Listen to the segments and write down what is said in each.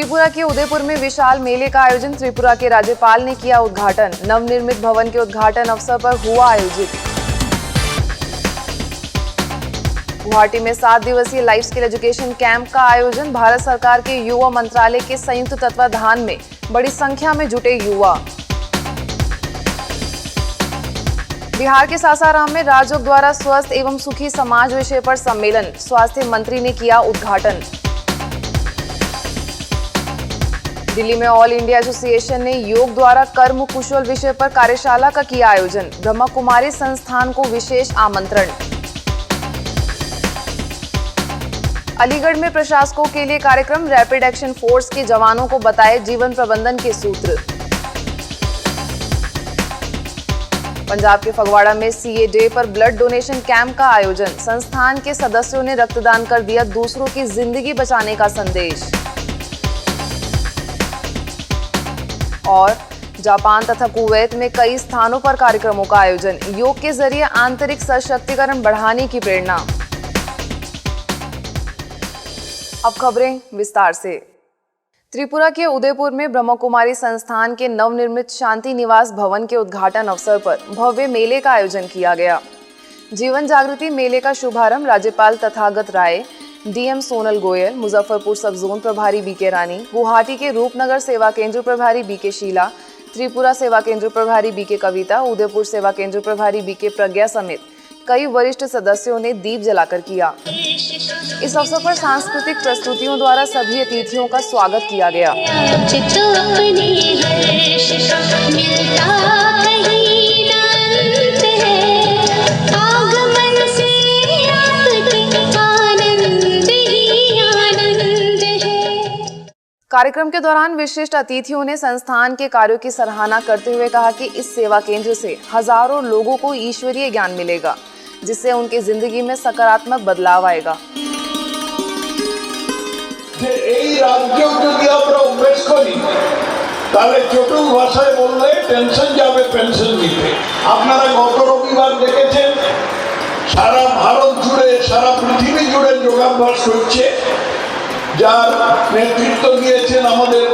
त्रिपुरा के उदयपुर में विशाल मेले का आयोजन त्रिपुरा के राज्यपाल ने किया उद्घाटन। नवनिर्मित भवन के उद्घाटन अवसर पर हुआ आयोजित। गुवाहाटी में 7 दिवसीय लाइफ स्किल एजुकेशन कैंप का आयोजन। भारत सरकार के युवा मंत्रालय के संयुक्त तत्वाधान में बड़ी संख्या में जुटे युवा। बिहार के सासाराम में राजयोग द्वारा स्वस्थ एवं सुखी समाज विषय पर सम्मेलन। स्वास्थ्य मंत्री ने किया उद्घाटन। दिल्ली में ऑल इंडिया एसोसिएशन ने योग द्वारा कर्म कुशल विषय पर कार्यशाला का किया आयोजन। ब्रह्मा कुमारी संस्थान को विशेष आमंत्रण। अलीगढ़ में प्रशासकों के लिए कार्यक्रम। रैपिड एक्शन फोर्स के जवानों को बताए जीवन प्रबंधन के सूत्र। पंजाब के फगवाड़ा में सीए डे पर ब्लड डोनेशन कैंप का आयोजन। संस्थान के सदस्यों ने रक्तदान कर दिया दूसरों की जिंदगी बचाने का संदेश। और जापान तथा कुवैत में कई स्थानों पर कार्यक्रमों का आयोजन। योग के जरिए आंतरिक सशक्तिकरण बढ़ाने की प्रेरणा। अब खबरें विस्तार से। त्रिपुरा के उदयपुर में ब्रह्मा कुमारी संस्थान के नवनिर्मित शांति निवास भवन के उद्घाटन अवसर पर भव्य मेले का आयोजन किया गया। जीवन जागृति मेले का शुभारंभ राज्यपाल तथागत राय, डीएम सोनल गोयल, मुजफ्फरपुर सब जोन प्रभारी बीके रानी, गुवाहाटी के रूपनगर सेवा केंद्र प्रभारी बीके शीला, त्रिपुरा सेवा केंद्र प्रभारी बीके कविता, उदयपुर सेवा केंद्र प्रभारी बीके प्रज्ञा समेत कई वरिष्ठ सदस्यों ने दीप जलाकर किया। इस अवसर पर सांस्कृतिक प्रस्तुतियों द्वारा सभी अतिथियों का स्वागत किया गया। कार्यक्रम के दौरान विशिष्ट अतिथियों ने संस्थान के कार्यों की सराहना करते हुए कहा कि इस सेवा केंद्र से हजारों लोगों को ईश्वरीय ज्ञान मिलेगा, जिससे उनकी जिंदगी में सकारात्मक बदलाव आएगा। এই রাজ্য যদি আমরা অভ্যাস করি তাহলে চটুল ভাষায় বললে টেনশন যাবে পেনশন দিতে। আপনারা গত রবিবার দেখেছেন সারা ভারত জুড়ে সারা পৃথিবী জুড়ে যোগাভ্যাস হচ্ছে, যার নেতৃত্ব দিয়েছেন আমাদের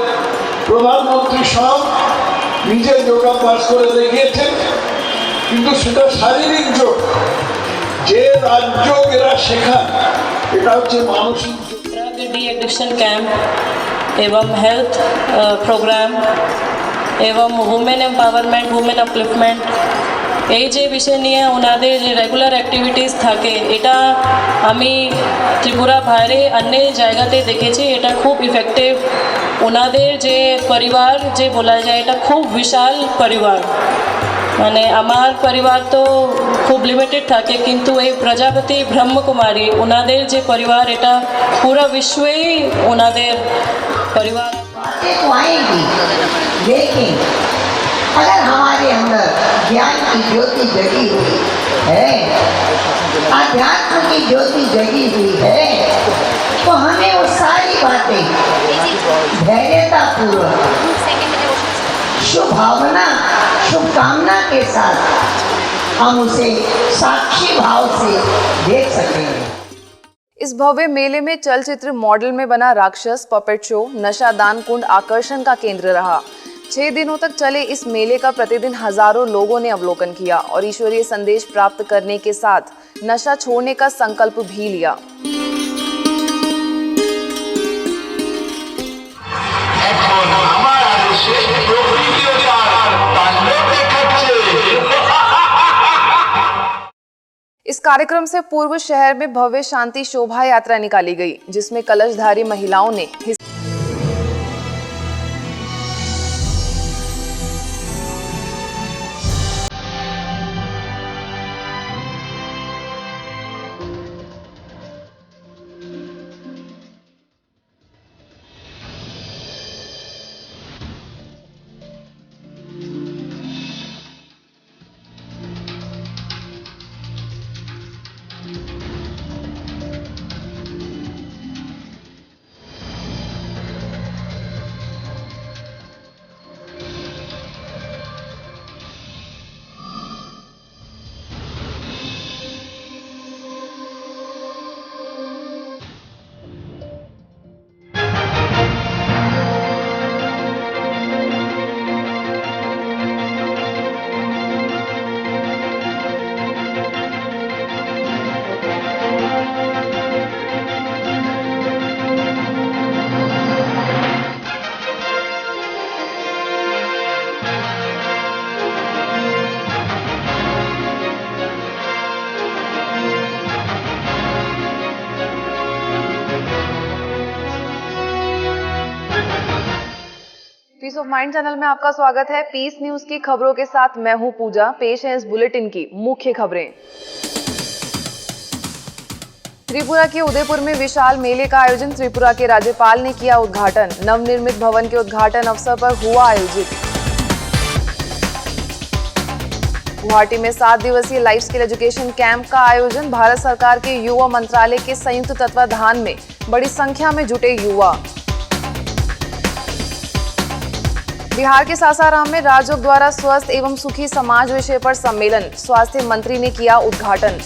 প্রধানমন্ত্রী সাহেব, নিজে যোগাভ্যাস করে দেখিয়েছেন। কিন্তু সেটা শারীরিক যোগ, যে রাজযোগ এরা শেখান এটা হচ্ছে মানসিক যোগ। डी एडिक्शन कैंप एवं हेल्थ प्रोग्राम एवं वुमेन एम्पावरमेंट, वुमेन अपलिफ्टमेंट এই যে বিষয় নিয়ে ওনাদের যে রেগুলার অ্যাক্টিভিটিস থাকে, এটা আমি ত্রিপুরা বাইরে অন্য জায়গাতে দেখেছি। এটা খুব ইফেক্টিভ। ওনাদের যে পরিবার যে বলা যায়, এটা খুব বিশাল পরিবার। মানে আমার পরিবার তো খুব লিমিটেড থাকে, কিন্তু এই প্রজাপতি ব্রহ্মকুমারী ওনাদের যে পরিবার, এটা পুরো विश्वই ওনাদের परिवार। तो आएगी, लेकिन अगर हमारे अंदर ज्ञान की ज्योति जगी हुई है, अध्यात्म की ज्योति जगी हुई है, तो हमें वो सारी बातें धैर्यता पूर्वक, शुभ भावना, शुभकामना के साथ हम उसे साक्षी भाव से देख सकेंगे। इस भव्य मेले में चलचित्र मॉडल में बना राक्षस, पपेट शो, नशा दान कुंड आकर्षण का केंद्र रहा। 6 दिनों तक चले इस मेले का प्रतिदिन हजारों लोगों ने अवलोकन किया और ईश्वरीय संदेश प्राप्त करने के साथ नशा छोड़ने का संकल्प भी लिया। इस कार्यक्रम से पूर्व शहर में भव्य शांति शोभा यात्रा निकाली गई, जिसमें कलशधारी महिलाओं ने पीस ऑफ माइंड चैनल में आपका स्वागत है। पीस न्यूज की खबरों के साथ मैं हूं पूजा। पेश है इस बुलेटिन की मुख्य खबरें। त्रिपुरा के उदयपुर में विशाल मेले का आयोजन त्रिपुरा के राज्यपाल ने किया उद्घाटन। नवनिर्मित भवन के उद्घाटन अवसर पर हुआ आयोजित। गुवाहाटी में 7 दिवसीय लाइफ स्किल एजुकेशन कैंप का आयोजन। भारत सरकार के युवा मंत्रालय के संयुक्त तत्वाधान में बड़ी संख्या में जुटे युवा। बिहार के सासाराम में राजयोग द्वारा स्वस्थ एवं सुखी समाज विषय पर सम्मेलन। स्वास्थ्य मंत्री ने किया उद्घाटन।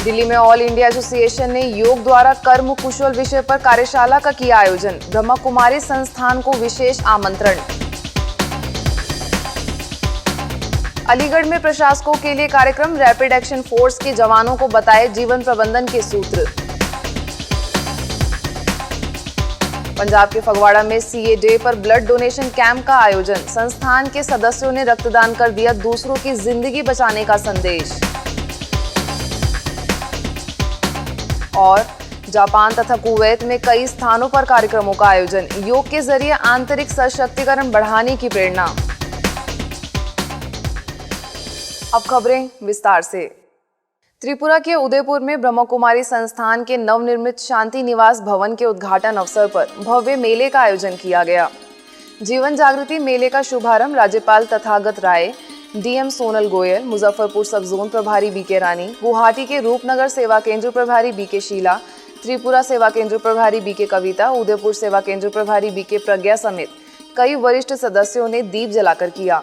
दिल्ली में ऑल इंडिया एसोसिएशन ने योग द्वारा कर्म कुशल विषय पर कार्यशाला का किया आयोजन। ब्रह्मा कुमारी संस्थान को विशेष आमंत्रण। अलीगढ़ में प्रशासकों के लिए कार्यक्रम। रैपिड एक्शन फोर्स के जवानों को बताए जीवन प्रबंधन के सूत्र। पंजाब के फगवाड़ा में सीए डे पर ब्लड डोनेशन कैंप का आयोजन। संस्थान के सदस्यों ने रक्तदान कर दिया दूसरों की जिंदगी बचाने का संदेश। और जापान तथा कुवैत में कई स्थानों पर कार्यक्रमों का आयोजन। योग के जरिए आंतरिक सशक्तिकरण बढ़ाने की प्रेरणा। अब खबरें विस्तार से। त्रिपुरा के उदयपुर में ब्रह्मा कुमारी संस्थान के नवनिर्मित शांति निवास भवन के उद्घाटन अवसर पर भव्य मेले का आयोजन किया गया। जीवन जागृति मेले का शुभारंभ राज्यपाल तथागत राय, डीएम सोनल गोयल, मुजफ्फरपुर सब जोन प्रभारी बीके रानी, गुवाहाटी के रूपनगर सेवा केंद्र प्रभारी बीके शीला, त्रिपुरा सेवा केंद्र प्रभारी बीके कविता, उदयपुर सेवा केंद्र प्रभारी बीके प्रज्ञा समेत कई वरिष्ठ सदस्यों ने दीप जलाकर किया।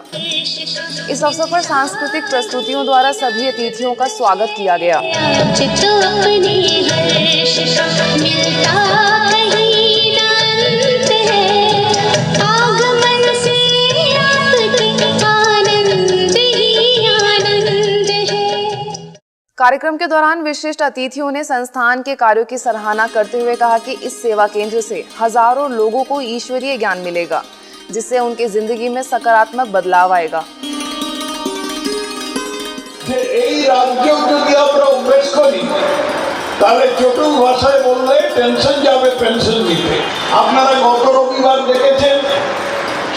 इस अवसर पर सांस्कृतिक प्रस्तुतियों द्वारा सभी अतिथियों का स्वागत किया गया। कार्यक्रम के दौरान विशिष्ट अतिथियों ने संस्थान के कार्यों की सराहना करते हुए कहा कि इस सेवा केंद्र से हजारों लोगों को ईश्वरीय ज्ञान मिलेगा, जिससे उनकी जिंदगी में सकारात्मक बदलाव आएगा। এই রাজ্যেও যদি আমরা অভ্যেস করি তাহলে চটুল ভাষায় বললে টেনশন যাবে পেনশন নিতে। আপনারা গত রবিবার দেখেছেন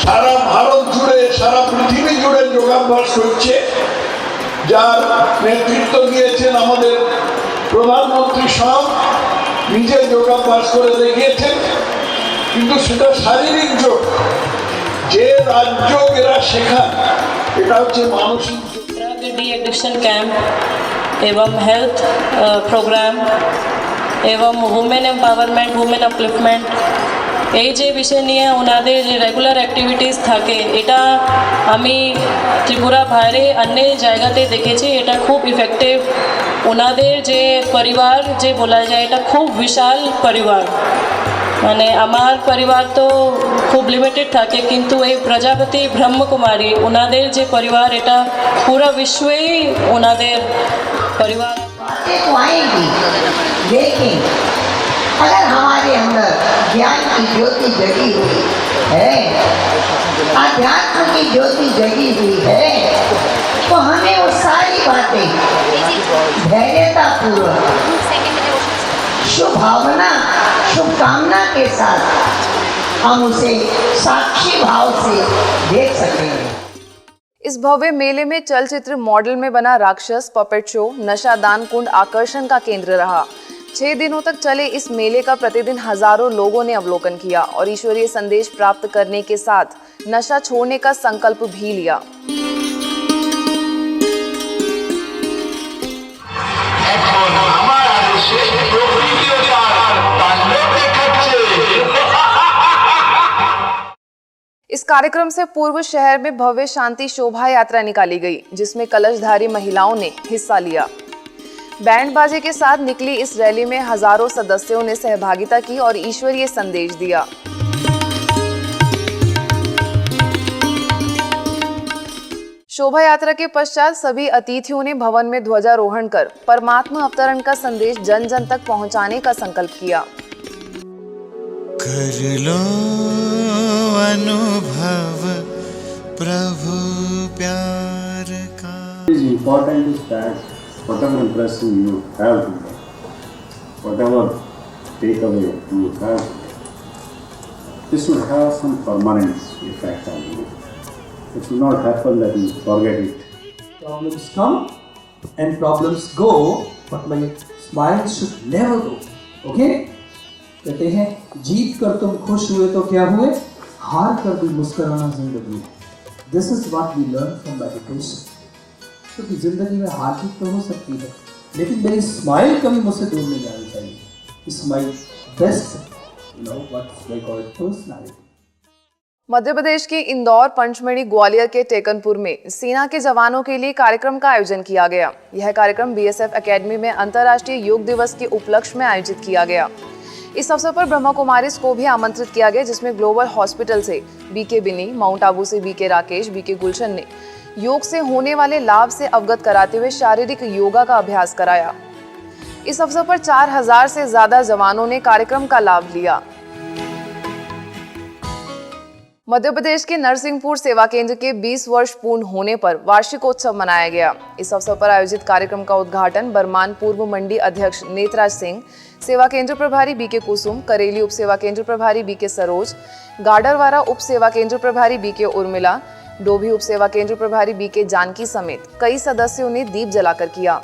সারা ভারত জুড়ে সারা পৃথিবী জুড়ে যোগাভ্যাস হচ্ছে, যার নেতৃত্ব দিয়েছেন আমাদের প্রধানমন্ত্রী সব নিজে যোগাভ্যাস করে দেখিয়েছেন। কিন্তু সেটা শারীরিক যোগ, যে রাজযোগ এরা শেখান এটা হচ্ছে মানসিক যোগ। डी एडिक्शन कैंप एवं हेल्थ प्रोग्राम एवं वुमेन एम्पावरमेंट वुमेन अपलिफ्टमेंट এই যে বিষয় নিয়ে ওনাদের যে রেগুলার অ্যাক্টিভিটিস থাকে, এটা আমি ত্রিপুরা বাইরে অন্য জায়গাতে দেখেছি। এটা খুব ইফেক্টিভ। ওনাদের যে পরিবার যে বলা যায়, এটা খুব বিশাল পরিবার। মানে আমার পরিবার তো খুব লিমিটেড থাকে, কিন্তু এই প্রজাপতি ব্রহ্মকুমারী ওনাদের যে পরিবার, এটা পুরো বিশ্বই ওনাদের परिवार। बातें तो आएंगी, लेकिन अगर हमारे अंदर ज्ञान की ज्योति जगी हुई है, अध्यात्म की ज्योति जगी हुई है, तो हमें वो सारी बातें धैर्यता पूर्वक, शुभ भावना, शुभकामना के साथ हम उसे साक्षी भाव से देख सकेंगे। इस भव्य मेले में चलचित्र मॉडल में बना राक्षस, पपेट शो, नशा दान कुंड आकर्षण का केंद्र रहा। 6 दिनों तक चले इस मेले का प्रतिदिन हजारों लोगों ने अवलोकन किया और ईश्वरीय संदेश प्राप्त करने के साथ नशा छोड़ने का संकल्प भी लिया। इस कार्यक्रम से पूर्व शहर में भव्य शांति शोभा यात्रा निकाली गई, जिसमें कलशधारी महिलाओं ने हिस्सा लिया। बैंड बाजे के साथ निकली इस रैली में हजारों सदस्यों ने सहभागिता की और ईश्वरीय संदेश दिया। शोभा यात्रा के पश्चात सभी अतिथियों ने भवन में ध्वजारोहण कर परमात्मा अवतरण का संदेश जन जन तक पहुंचाने का संकल्प किया। कर लो अनुभव प्रभु प्यार का। It is important is that whatever impression you have today, whatever takeaway you have, this will have some permanent effect on you. It will not happen that you forget it. Problems come and problems go, but my smile should never go. Okay? कहते हैं जीत कर तुम खुश हुए तो क्या हुए, हार कर भी मुस्कुराना जिंदगी। This is what we learn from meditation. क्योंकि जिंदगी में हार जीत तो हो सकती है, लेकिन मेरी स्माइल कभी मुझसे दूर नहीं जानी चाहिए। It's my best, what they call personality. Madhya Pradesh के इंदौर, पंचमढ़ी, ग्वालियर के टेकनपुर में सेना के जवानों के लिए कार्यक्रम का आयोजन किया गया। यह कार्यक्रम बीएसएफ एकेडमी में अंतर्राष्ट्रीय योग दिवस के उपलक्ष्य में आयोजित किया गया। इस अवसर पर ब्रह्मा कुमारीज को भी आमंत्रित किया गया, जिसमें ग्लोबल हॉस्पिटल से बीके बिनी, माउंट आबू से बीके राकेश, बीके गुलशन ने योग से होने वाले लाभ से अवगत कराते हुए शारीरिक योगा का अभ्यास कराया। इस अवसर पर 4000 से ज्यादा जवानों ने कार्यक्रम का लाभ लिया। मध्य प्रदेश के नरसिंहपुर सेवा केंद्र के 20 वर्ष पूर्ण होने पर वार्षिकोत्सव मनाया गया। इस अवसर पर आयोजित कार्यक्रम का उद्घाटन बरमान पूर्व मंडी अध्यक्ष नेतराज सिंह, सेवा केंद्र प्रभारी बीके कुसुम, करेली उप सेवा केंद्र प्रभारी बीके सरोज, गाडरवारा उप सेवा केंद्र प्रभारी बीके उर्मिला, डोभी उप सेवा केंद्र प्रभारी बीके जानकी समेत कई सदस्यों ने दीप जलाकर किया।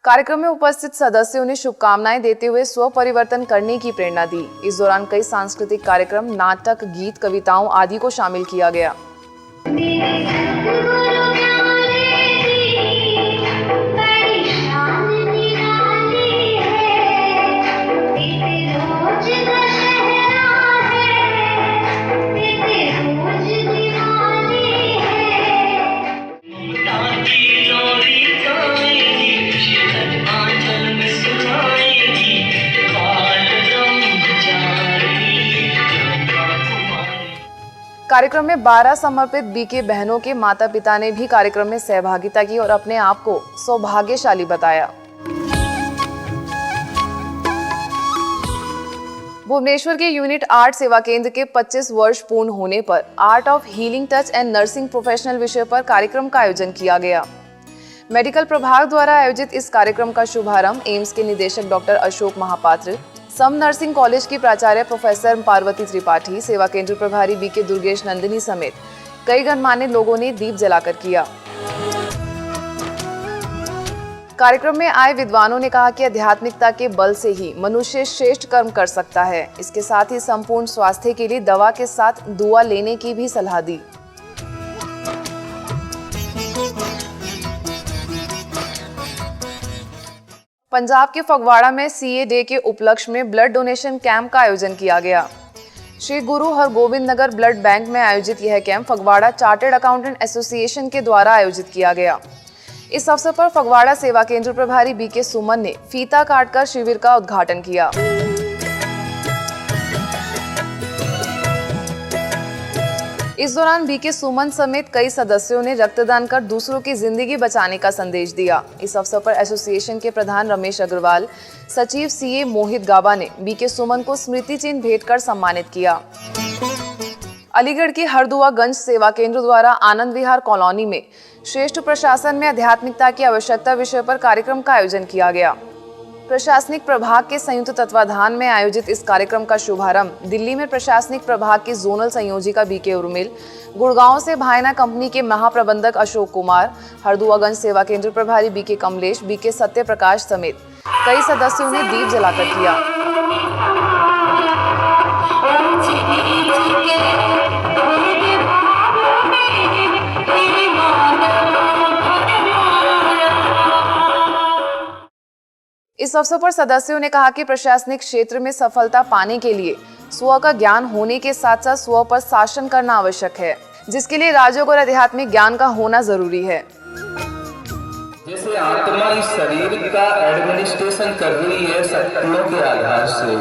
कार्यक्रम में उपस्थित सदस्यों ने शुभकामनाएं देते हुए स्व परिवर्तन करने की प्रेरणा दी। इस दौरान कई सांस्कृतिक कार्यक्रम, नाटक, गीत, कविताओं आदि को शामिल किया गया। कार्यक्रम में 12 समर्पित बीके बहनों के माता पिता ने भी कार्यक्रम में सहभागिता की और अपने आप को सौभाग्यशाली बताया। भुवनेश्वर के यूनिट 8 सेवा केंद्र के 25 वर्ष पूर्ण होने पर art of healing touch and nursing professional विषय पर कार्यक्रम का आयोजन किया गया। मेडिकल प्रभाग द्वारा आयोजित इस कार्यक्रम का शुभारंभ एम्स के निदेशक डॉक्टर अशोक महापात्र, सम नर्सिंग कॉलेज की प्राचार्य प्रोफेसर पार्वती त्रिपाठी, सेवा केंद्र प्रभारी बीके दुर्गेश नंदिनी समेत कई गणमान्य लोगों ने दीप जलाकर किया। कार्यक्रम में आए विद्वानों ने कहा कि आध्यात्मिकता के बल से ही मनुष्य श्रेष्ठ कर्म कर सकता है। इसके साथ ही संपूर्ण स्वास्थ्य के लिए दवा के साथ दुआ लेने की भी सलाह दी। पंजाब के फगवाड़ा में सीए डे के उपलक्ष्य में ब्लड डोनेशन कैंप का आयोजन किया गया। श्री गुरु हरगोबिंद नगर ब्लड बैंक में आयोजित यह camp Phagwara chartered accountant association के द्वारा आयोजित किया गया। इस अवसर पर फगवाड़ा सेवा केंद्र प्रभारी बीके सुमन ने फीता काटकर शिविर का उद्घाटन किया। इस दौरान बीके सुमन समेत कई सदस्यों ने रक्तदान कर दूसरों की जिंदगी बचाने का संदेश दिया। इस अवसर पर एसोसिएशन के प्रधान रमेश अग्रवाल, सचिव सीए मोहित गाबा ने बीके सुमन को स्मृति चिन्ह भेंट कर सम्मानित किया। अलीगढ़ के हरदुआगंज सेवा केंद्र द्वारा आनंद विहार कॉलोनी में श्रेष्ठ प्रशासन में आध्यात्मिकता की आवश्यकता विषय पर कार्यक्रम का आयोजन किया गया। प्रशासनिक प्रभाग के संयुक्त तत्वाधान में आयोजित इस कार्यक्रम का शुभारंभ दिल्ली में प्रशासनिक प्रभाग की जोनल संयोजिका बीके उर्मिल, गुड़गांव से भायना कंपनी के महाप्रबंधक अशोक कुमार, हरदुआगंज सेवा केंद्र प्रभारी बीके कमलेश, बीके सत्य प्रकाश समेत कई सदस्यों ने दीप जलाकर किया। इस अवसर पर सदस्यों ने कहा कि प्रशासनिक क्षेत्र में सफलता पाने के लिए स्व का ज्ञान होने के साथ साथ स्व पर शासन करना आवश्यक है, जिसके लिए राजयोग और आध्यात्मिक ज्ञान का होना जरूरी है। जैसे आत्मा इस शरीर का एडमिनिस्ट्रेशन कर रही है शक्तियों के आधार से,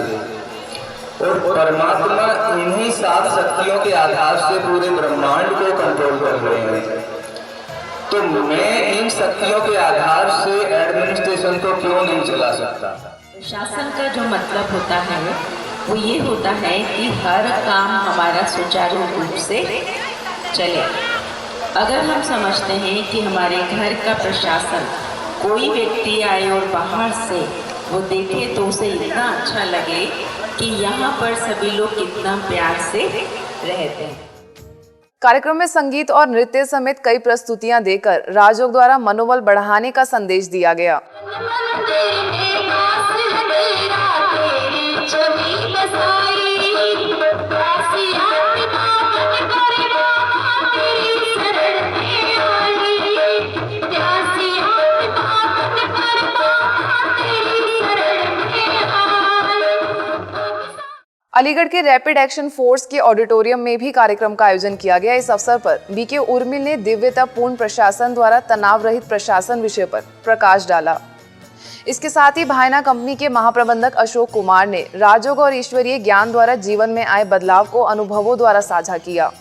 और परमात्मा इन्हीं 7 शक्तियों के आधार से पूरे ब्रह्मांड को कंट्रोल कर रहे हैं, तो मैं इन शक्तियों के आधार से एडमिनिस्ट्रेशन को क्यों नहीं चला सकता। शासन का जो मतलब होता है वो ये होता है कि हर काम हमारा सुचारू रूप से चले। अगर हम समझते हैं कि हमारे घर का प्रशासन कोई व्यक्ति आए और बाहर से वो देखे तो उसे इतना अच्छा लगे कि यहाँ पर सभी लोग कितना प्यार से रहते हैं। कार्यक्रम में संगीत और नृत्य समेत कई प्रस्तुतियां देकर राजयोग द्वारा मनोबल बढ़ाने का संदेश दिया गया। अलीगढ़ के रैपिड एक्शन फोर्स के ऑडिटोरियम में भी कार्यक्रम का आयोजन किया गया। इस अवसर पर बीके उर्मिल ने दिव्यता पूर्ण प्रशासन द्वारा तनाव रहित प्रशासन विषय पर प्रकाश डाला। इसके साथ ही भायना कंपनी के महाप्रबंधक अशोक कुमार ने राजयोग और ईश्वरीय ज्ञान द्वारा जीवन में आए बदलाव को अनुभवों द्वारा साझा किया।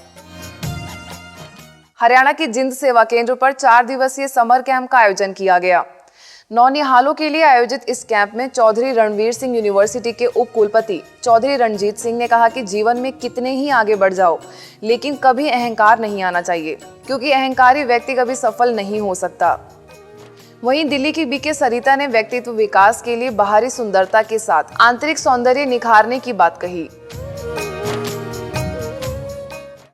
हरियाणा की जिंद सेवा केंद्र पर 4 दिवसीय समर कैंप का आयोजन किया गया। नौनिहालों के लिए आयोजित इस कैंप में चौधरी रणवीर सिंह यूनिवर्सिटी के उप कुलपति चौधरी रणजीत सिंह ने कहा कि जीवन में कितने ही आगे बढ़ जाओ, लेकिन कभी अहंकार नहीं आना चाहिए, क्योंकि अहंकारी व्यक्ति कभी सफल नहीं हो सकता। वहीं दिल्ली की बीके सरिता ने व्यक्तित्व विकास के लिए बाहरी सुंदरता के साथ आंतरिक सौंदर्य निखारने की बात कही।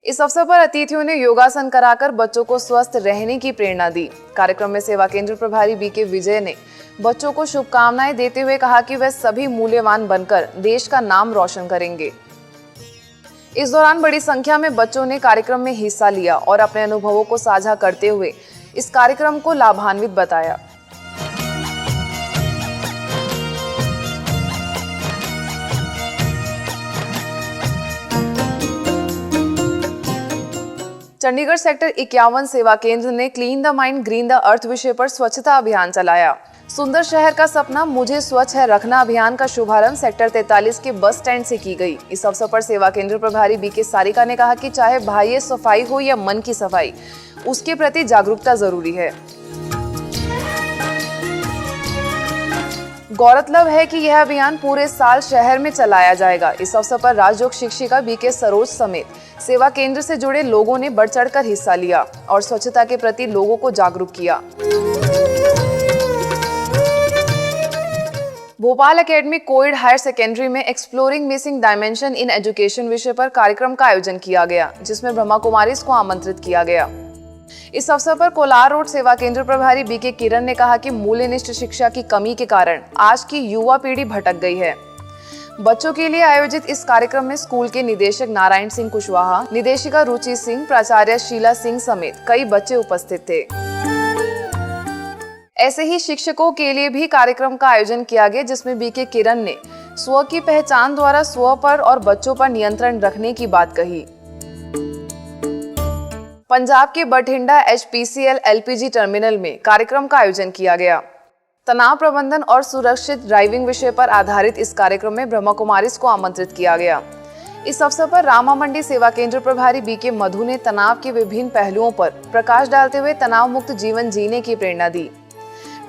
इस अवसर पर अतिथियों ने योगासन कराकर बच्चों को स्वस्थ रहने की प्रेरणा दी। कार्यक्रम में सेवा केंद्र प्रभारी बीके विजय ने बच्चों को शुभकामनाएं देते हुए कहा कि वे सभी मूल्यवान बनकर देश का नाम रोशन करेंगे। इस दौरान बड़ी संख्या में बच्चों ने कार्यक्रम में हिस्सा लिया और अपने अनुभवों को साझा करते हुए इस कार्यक्रम को लाभान्वित बताया। चंडीगढ़ सेक्टर 51 सेवा केंद्र ने clean the mind green the earth विषय पर स्वच्छता अभियान चलाया। सुंदर शहर का सपना मुझे स्वच्छ है रखना अभियान का शुभारंभ सेक्टर 43 के बस स्टैंड से की गई। इस अवसर पर सेवा केंद्र प्रभारी बीके सारिका ने कहा कि चाहे बाह्य सफाई हो या मन की सफाई, उसके प्रति जागरूकता जरूरी है। गौरतलब है कि यह अभियान पूरे साल शहर में चलाया जाएगा। इस अवसर पर राजयोग शिक्षिका बीके सरोज समेत सेवा केंद्र से जुड़े लोगों ने बढ़ चढ़कर हिस्सा लिया और स्वच्छता के प्रति लोगों को जागरूक किया। Bhopal academy coed higher secondary में exploring missing dimension in education विषय पर कार्यक्रम का आयोजन किया गया, जिसमें ब्रह्मा कुमारीज को आमंत्रित किया गया। इस अवसर पर कोलार रोड सेवा केंद्र प्रभारी बीके किरण ने कहा कि मूल्यनिष्ठ शिक्षा की कमी के कारण आज की युवा पीढ़ी भटक गई है। बच्चों के लिए आयोजित इस कार्यक्रम में स्कूल के निदेशक नारायण सिंह कुशवाहा, निदेशिका रुचि सिंह, प्राचार्य शीला सिंह समेत कई बच्चे उपस्थित थे। ऐसे ही शिक्षकों के लिए भी कार्यक्रम का आयोजन किया गया, जिसमें बीके किरण ने स्व की पहचान द्वारा स्व पर और बच्चों पर नियंत्रण रखने की बात कही। पंजाब के बठिंडा HPCL LPG टर्मिनल में कार्यक्रम का आयोजन किया गया। तनाव प्रबंधन और सुरक्षित ड्राइविंग विषय पर आधारित इस कार्यक्रम में ब्रह्मा कुमारीज को आमंत्रित किया गया। इस अवसर पर रामा मंडी सेवा केंद्र प्रभारी बीके मधु ने तनाव के विभिन्न पहलुओं पर प्रकाश डालते हुए तनाव मुक्त जीवन जीने की प्रेरणा दी।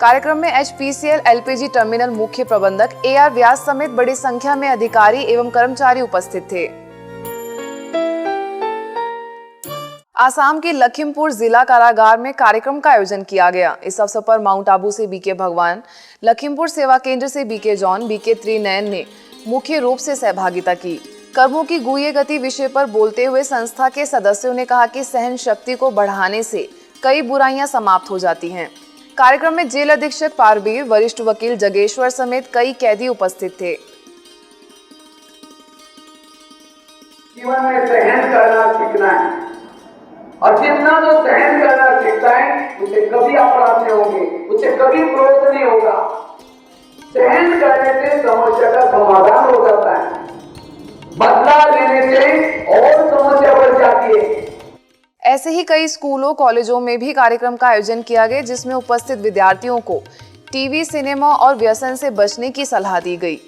कार्यक्रम में HPCL LPG टर्मिनल मुख्य प्रबंधक AR व्यास समेत बड़ी संख्या में अधिकारी एवं कर्मचारी उपस्थित थे। आसाम के लखीमपुर जिला कारागार में कार्यक्रम का आयोजन किया गया। इस अवसर पर माउंट आबू से बीके भगवान, लखीमपुर सेवा केंद्र से बीके जॉन, बीके त्रिनयन ने मुख्य रूप से सहभागिता की। कर्मों की गुह्य गति विषय पर बोलते हुए संस्था के सदस्यों ने कहा कि सहन शक्ति को बढ़ाने से कई बुराइयां समाप्त हो जाती हैं। कार्यक्रम में जेल अधीक्षक पारबीर, वरिष्ठ वकील जगेश्वर समेत कई कैदी उपस्थित थे। जीवन में सहन करना सीखना है, और जितना जो सहन करना सीखता है उसे कभी अपराध नहीं होंगे, उसे कभी क्रोध नहीं होगा। सहन करने से समस्या का समाधान हो जाता है, बदला लेने से और समस्या बढ़ जाती है। ऐसे ही कई स्कूलों कॉलेजों में भी कार्यक्रम का आयोजन किया गया, जिसमें उपस्थित विद्यार्थियों को टीवी, सिनेमा और व्यसन से बचने की सलाह दी गई।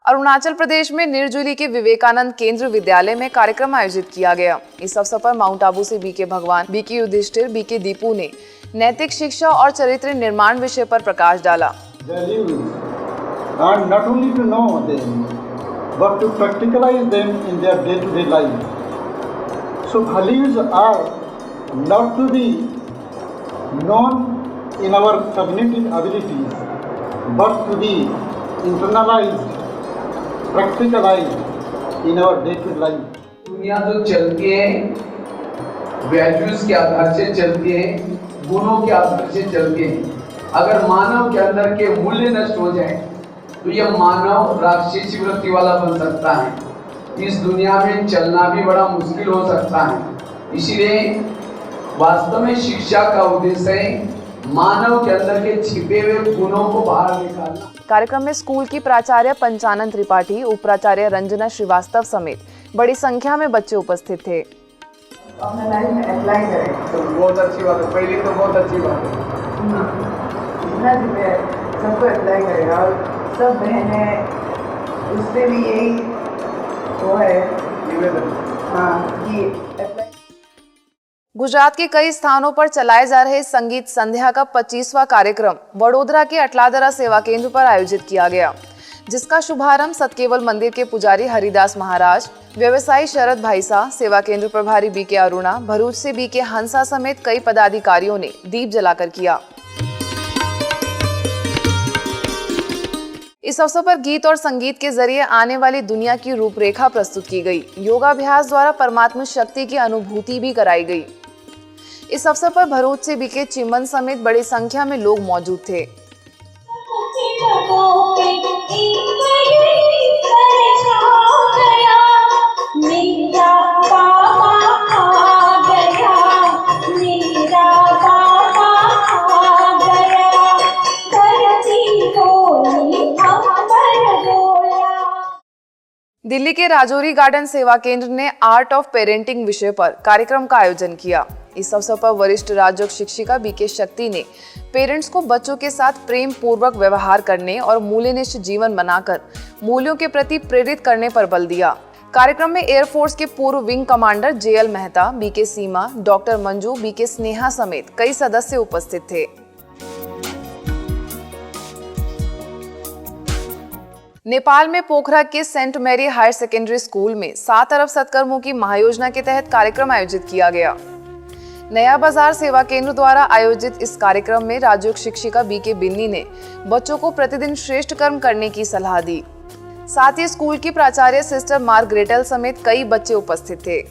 अरुणाचल प्रदेश में निर्जुली के विवेकानंद केंद्र विद्यालय में कार्यक्रम आयोजित किया गया। इस अवसर पर माउंट आबू से बीके भगवान, बीके युधिष्ठिर, बीके दीपू ने नैतिक शिक्षा और चरित्र निर्माण विषय पर प्रकाश डाला। And not only to know them, but to practicalize them in their day-to-day life. So values are not to be known in our cognitive abilities, but to be internalized, practicalized in our day-to-day life. दुनिया जो चलती है values के आधार से चलती है, गुणों के आधार से चलती है। अगर मानव के अंदर के मूल्य नष्ट हो जाए तो यह मानव राक्षसी वृत्ति वाला बन सकता है। इस दुनिया में चलना भी बड़ा मुश्किल हो सकता है। इसीलिए वास्तव में शिक्षा का उद्देश्य है मानव के अंदर के छिपे हुए गुणों को बाहर निकालना। कार्यक्रम में स्कूल की प्राचार्य पंचानन त्रिपाठी, उप प्राचार्य रंजना श्रीवास्तव समेत बड़ी संख्या में बच्चे उपस्थित थे। अपने लाइफ में अप्लाई करें तो बहुत अच्छी बात है। पहले तो बहुत अच्छी बात है, सबको अप्लाई करेगा और सब बहनें उससे भी यही वो है निवेदन, हाँ कि अप्लाई। गुजरात के कई स्थानों पर चलाए जा रहे संगीत संध्या का 25वां कार्यक्रम वडोदरा के अटलादरा सेवा केंद्र पर आयोजित किया गया, जिसका शुभारंभ सतकेवल मंदिर के पुजारी हरिदास महाराज, व्यवसायी शरद भाईसा, सेवा केंद्र प्रभारी बीके अरुणा, भरूच से बीके हंसा समेत कई पदाधिकारियों ने दीप जलाकर किया। इस अवसर पर गीत और संगीत के जरिए आने वाली दुनिया की रूपरेखा प्रस्तुत की गई। योगाभ्यास द्वारा परमात्मा शक्ति की अनुभूति भी कराई गई। इस अवसर पर भरूच से बीके चिमन समेत बड़ी संख्या में लोग मौजूद थे। दिल्ली के राजौरी गार्डन सेवा केंद्र ने आर्ट ऑफ पेरेंटिंग विषय पर कार्यक्रम का आयोजन किया। इस अवसर पर वरिष्ठ राजयोग शिक्षिका बीके शक्ति ने पेरेंट्स को बच्चों के साथ प्रेम पूर्वक व्यवहार करने और मूल्यनिष्ठ जीवन बनाकर मूल्यों के प्रति प्रेरित करने पर बल दिया। कार्यक्रम में एयरफोर्स के पूर्व wing commander JL Mehta, BK Seema, doctor Manju, BK Sneha समेत कई सदस्य उपस्थित थे। नेपाल में पोखरा के Saint Mary higher secondary school में 7 अरब सत्कर्मों की महायोजना के तहत कार्यक्रम आयोजित किया गया। नया बाजार सेवा केंद्र द्वारा आयोजित इस कार्यक्रम में राजयोग शिक्षिका बीके बिन्नी ने बच्चों को प्रतिदिन श्रेष्ठ कर्म करने की सलाह दी। साथ ही स्कूल की प्राचार्य सिस्टर मार्गरेटल समेत कई बच्चे उपस्थित थे।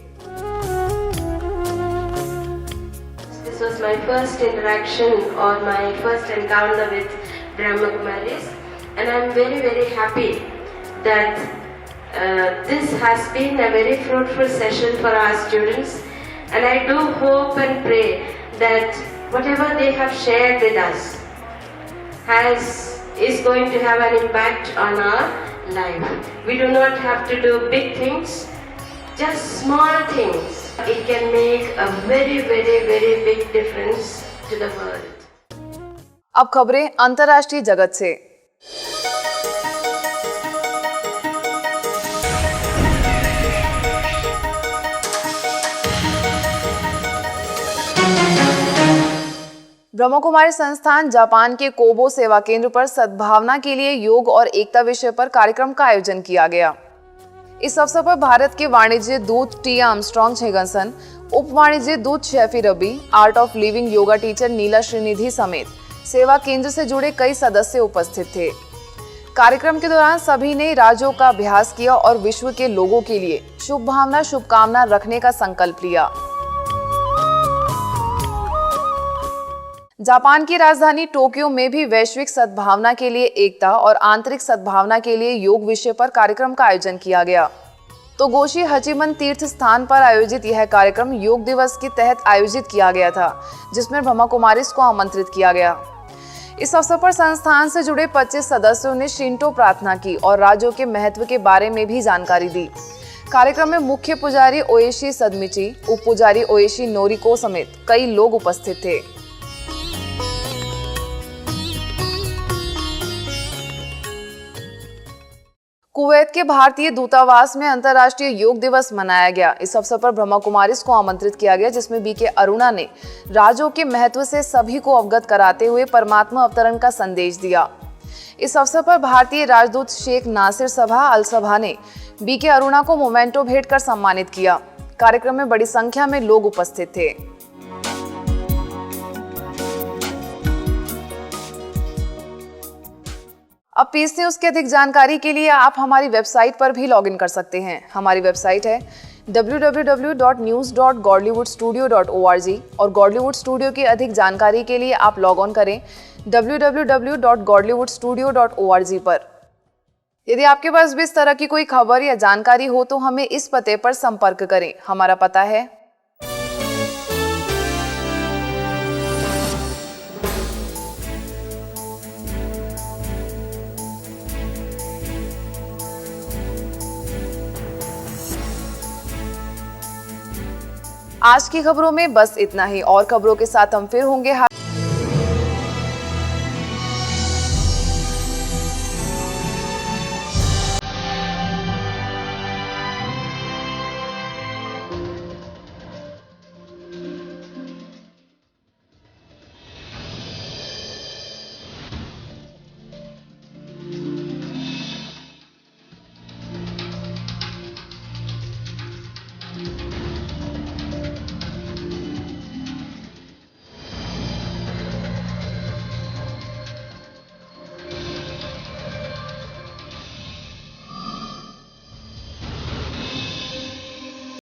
This was my first interaction or my first encounter with Brahma Kumaris, and I'm very, very happy that this has been a very fruitful session for our students, and I do hope and pray that whatever they have shared with us is going to have an impact on our life. We do not have to do big things, just small things. It can make a very, very, very big difference to the world. अब खबरें अंतर्राष्ट्रीय जगत से। ब्रह्मकुमारी संस्थान Japan के कोबो सेवा केंद्र पर सद्भावना के लिए योग और एकता विषय पर कार्यक्रम का आयोजन किया गया। इस अवसर पर भारत के वाणिज्य दूत टी आर्मस्ट्रॉन्ग छेगनसन, उप वाणिज्य दूत शेफी रबी, Art of Living yoga teacher Neela Shrinidhi समेत सेवा केंद्र से जुड़े कई सदस्य उपस्थित थे। कार्यक्रम के दौरान सभी ने राजयोग का अभ्यास किया और विश्व के लोगों के लिए शुभ भावना शुभकामना रखने का संकल्प लिया। जापान की राजधानी टोक्यो में भी वैश्विक सद्भावना के लिए एकता और आंतरिक सद्भावना के लिए योग विषय पर कार्यक्रम का आयोजन किया गया। तोगोशी हचिमन तीर्थ स्थान पर आयोजित यह कार्यक्रम योग दिवस के तहत आयोजित किया गया था, जिसमें ब्रह्मा कुमारीज को आमंत्रित किया गया। इस अवसर पर संस्थान से जुड़े 25 सदस्यों ने शिंटो प्रार्थना की और राजयोग के महत्व के बारे में भी जानकारी दी। कार्यक्रम में मुख्य पुजारी ओएशी सदमिची, उप पुजारी ओएशी नोरिको समेत कई लोग उपस्थित थे। कुवैत के भारतीय दूतावास में अंतर्राष्ट्रीय योग दिवस मनाया गया। इस अवसर पर ब्रह्मा कुमारीज को आमंत्रित किया गया, जिसमें बीके अरुणा ने राजयोग के महत्व से सभी को अवगत कराते हुए परमात्मा अवतरण का संदेश दिया। इस अवसर पर भारतीय राजदूत शेख नासिर सभा अल सभा ने बीके अरुणा को मोमेंटो भेंट कर सम्मानित किया। कार्यक्रम में बड़ी संख्या में लोग उपस्थित थे। अब पीस न्यूज़ की अधिक जानकारी के लिए आप हमारी वेबसाइट पर भी लॉगिन कर सकते हैं। हमारी वेबसाइट है www.news.godlywoodstudio.org और गॉडलीवुड स्टूडियो की अधिक जानकारी के लिए आप लॉग ऑन करें www.godlywoodstudio.org पर। यदि आपके पास भी इस तरह की कोई खबर या जानकारी हो तो हमें इस पते पर संपर्क करें। हमारा पता है आज की खबरों में बस इतना ही। और खबरों के साथ हम फिर होंगे।